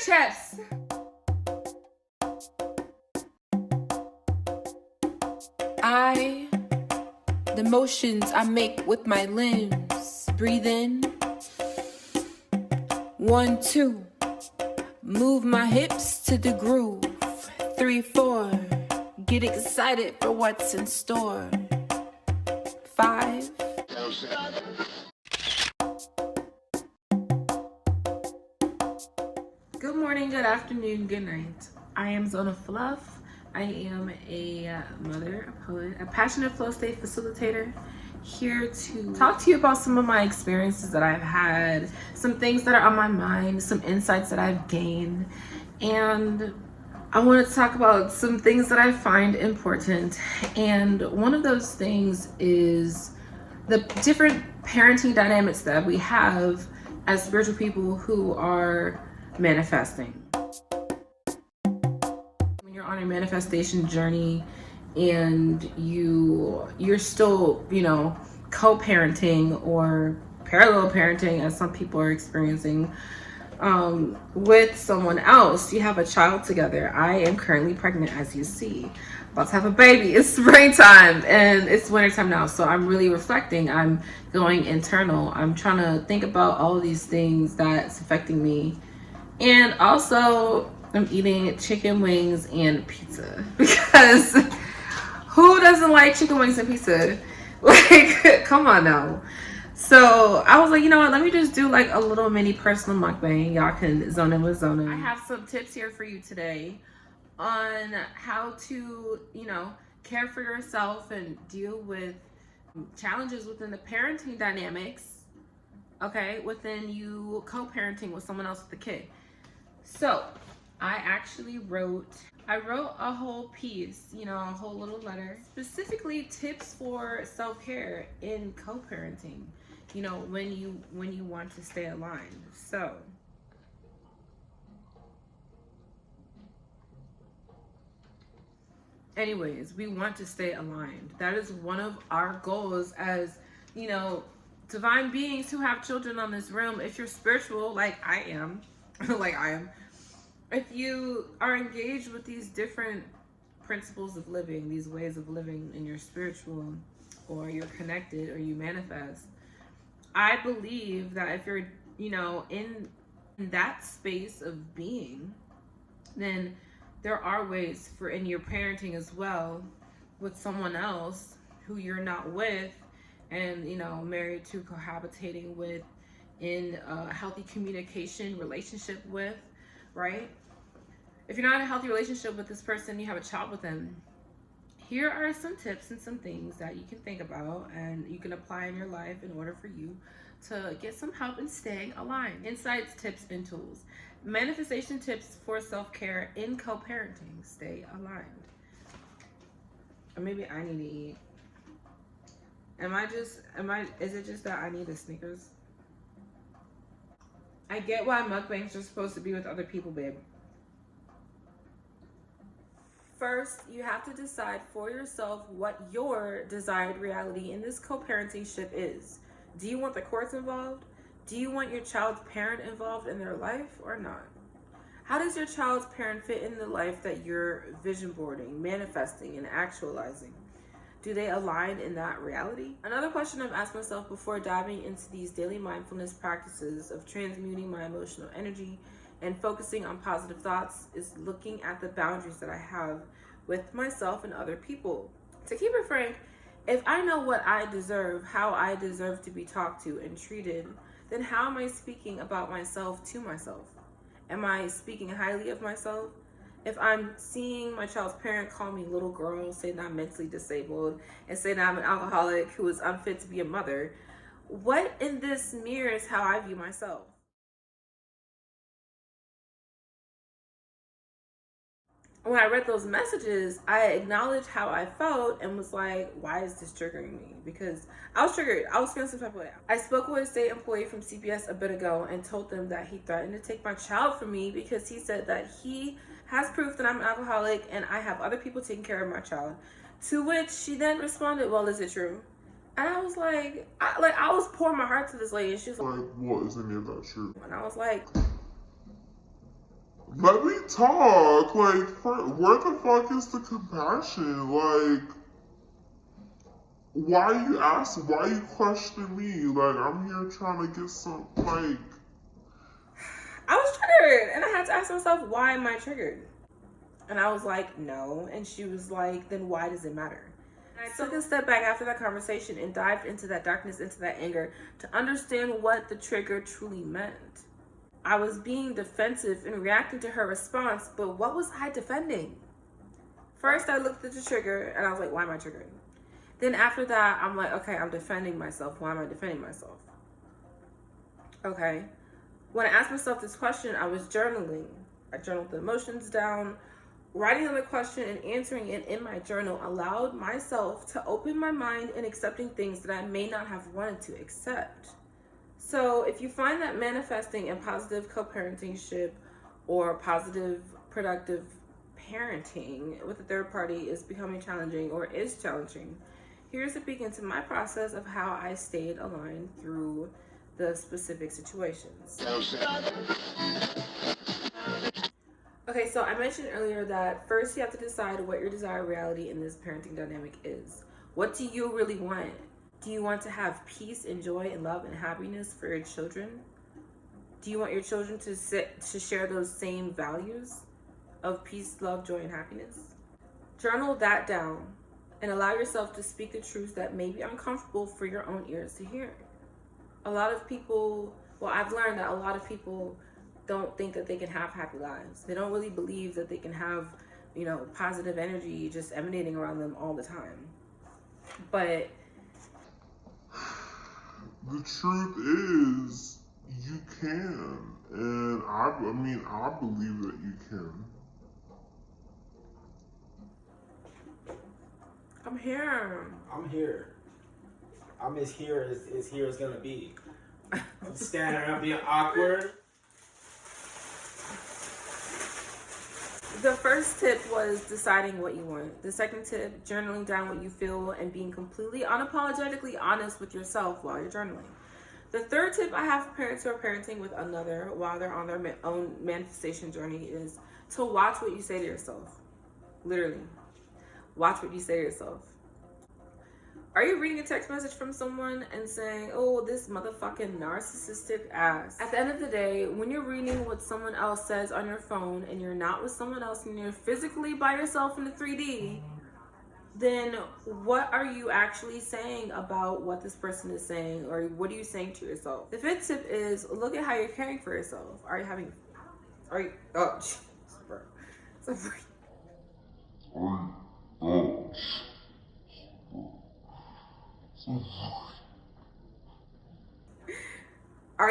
chefs. The motions I make with my limbs. Breathe in. 1, 2. Move my hips to the groove. 3, 4. Get excited for what's in store. 5. Good morning, good afternoon, good night. I am Zona Fluff. I am a mother, a poet, a passionate flow state facilitator, here to talk to you about some of my experiences that I've had, some things that are on my mind, some insights that I've gained, and I want to talk about some things that I find important. And one of those things is the different parenting dynamics that we have as spiritual people who are manifesting. On a manifestation journey and you're still, co-parenting or parallel parenting, as some people are experiencing, with someone else. You have a child together. I am currently pregnant, as you see, about to have a baby. It's springtime and it's wintertime now, so I'm really reflecting. I'm going internal. I'm trying to think about all of these things that's affecting me, and also I'm eating chicken wings and pizza, because who doesn't like chicken wings and pizza? Like, come on now. So I was like, you know what? Let me just do like a little mini personal mukbang. Y'all can zone in with Zona. I have some tips here for you today on how to, care for yourself and deal with challenges within the parenting dynamics, okay, within you co-parenting with someone else with a kid. So I actually wrote a whole piece, a whole little letter, specifically tips for self-care in co-parenting, when you want to stay aligned. So anyways, we want to stay aligned. That is one of our goals as, divine beings who have children on this realm. If you're spiritual, like I am, if you are engaged with these different principles of living, these ways of living, and you're spiritual, or you're connected, or you manifest, I believe that if you're, in that space of being, then there are ways for in your parenting as well with someone else who you're not with, and, married to, cohabitating with, in a healthy communication relationship with, right? If you're not in a healthy relationship with this person, you have a child with them, here are some tips and some things that you can think about and you can apply in your life in order for you to get some help in staying aligned. Insights, tips, and tools. Manifestation tips for self-care in co-parenting. Stay aligned. Or maybe I need to eat. Is it just that I need a Snickers? I get why mukbangs are supposed to be with other people, babe. First, you have to decide for yourself what your desired reality in this co-parenting ship is. Do you want the courts involved? Do you want your child's parent involved in their life or not? How does your child's parent fit in the life that you're vision boarding, manifesting, and actualizing? Do they align in that reality? Another question I've asked myself before diving into these daily mindfulness practices of transmuting my emotional energy and focusing on positive thoughts is looking at the boundaries that I have with myself and other people. To keep it frank, if I know what I deserve, how I deserve to be talked to and treated, then how am I speaking about myself to myself? Am I speaking highly of myself? If I'm seeing my child's parent call me little girl, say that I'm mentally disabled, and say that I'm an alcoholic who is unfit to be a mother, what in this mirrors how I view myself? When I read those messages, I acknowledged how I felt and was like, why is this triggering me? Because I was triggered. I was feeling some type of way. I spoke with a state employee from CPS a bit ago and told them that he threatened to take my child from me because he said that he has proof that I'm an alcoholic and I have other people taking care of my child. To which she then responded, well, is it true? And I was like, I was pouring my heart to this lady. And she was like, what is any of that true? And I was like, Let me talk. Like, where the fuck is the compassion? Like, why you question me? Like, I'm here trying to get some, like... I was triggered, and I had to ask myself, why am I triggered? And I was like, no. And she was like, then why does it matter? And I took a step back after that conversation and dived into that darkness, into that anger, to understand what the trigger truly meant. I was being defensive and reacting to her response, but what was I defending? First, I looked at the trigger, and I was like, why am I triggered? Then after that, I'm like, okay, I'm defending myself. Why am I defending myself? Okay. When I asked myself this question, I was journaling. I journaled the emotions down. Writing on the question and answering it in my journal allowed myself to open my mind in accepting things that I may not have wanted to accept. So if you find that manifesting a positive co-parenting ship or positive, productive parenting with a third party is becoming challenging or is challenging, here's a peek into my process of how I stayed aligned through the specific situations. Okay, so I mentioned earlier that first you have to decide what your desired reality in this parenting dynamic is. What do you really want? Do you want to have peace and joy and love and happiness for your children? Do you want your children to share those same values of peace, love, joy, and happiness? Journal that down and allow yourself to speak the truths that may be uncomfortable for your own ears to hear. A lot of people, I've learned that a lot of people don't think that they can have happy lives. They don't really believe that they can have, positive energy just emanating around them all the time. But the truth is, you can. And I believe that you can. I'm here. I'm as here as gonna be. I'm standing around being awkward. The first tip was deciding what you want. The second tip, journaling down what you feel and being completely unapologetically honest with yourself while you're journaling. The third tip I have for parents who are parenting with another while they're on their own manifestation journey is to watch what you say to yourself. Literally. Watch what you say to yourself. Are you reading a text message from someone and saying, oh, this motherfucking narcissistic ass? At the end of the day, when you're reading what someone else says on your phone and you're not with someone else and you're physically by yourself in the 3D, then what are you actually saying about what this person is saying, or what are you saying to yourself? The fifth tip is look at how you're caring for yourself. Are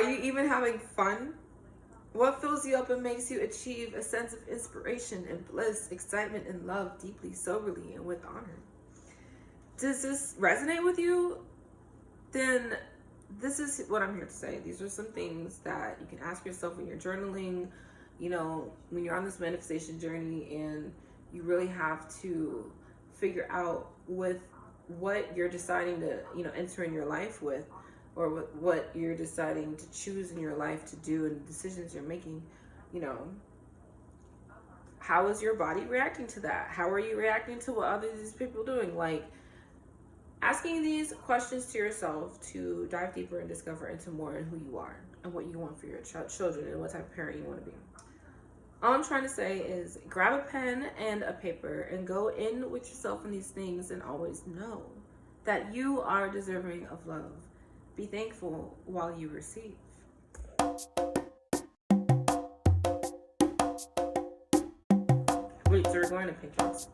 you even having fun? What fills you up and makes you achieve a sense of inspiration and bliss, excitement and love deeply, soberly, and with honor? Does this resonate with you? Then this is what I'm here to say. These are some things that you can ask yourself when you're journaling, when you're on this manifestation journey, and you really have to figure out with what you're deciding to, enter in your life with, or what you're deciding to choose in your life to do and the decisions you're making, how is your body reacting to that? How are you reacting to what other these people are doing? Like, asking these questions to yourself to dive deeper and discover into more in who you are and what you want for your children and what type of parent you want to be. All I'm trying to say is grab a pen and a paper and go in with yourself in these things, and always know that you are deserving of love. Be thankful while you receive. Wait, so we're going to pink drops.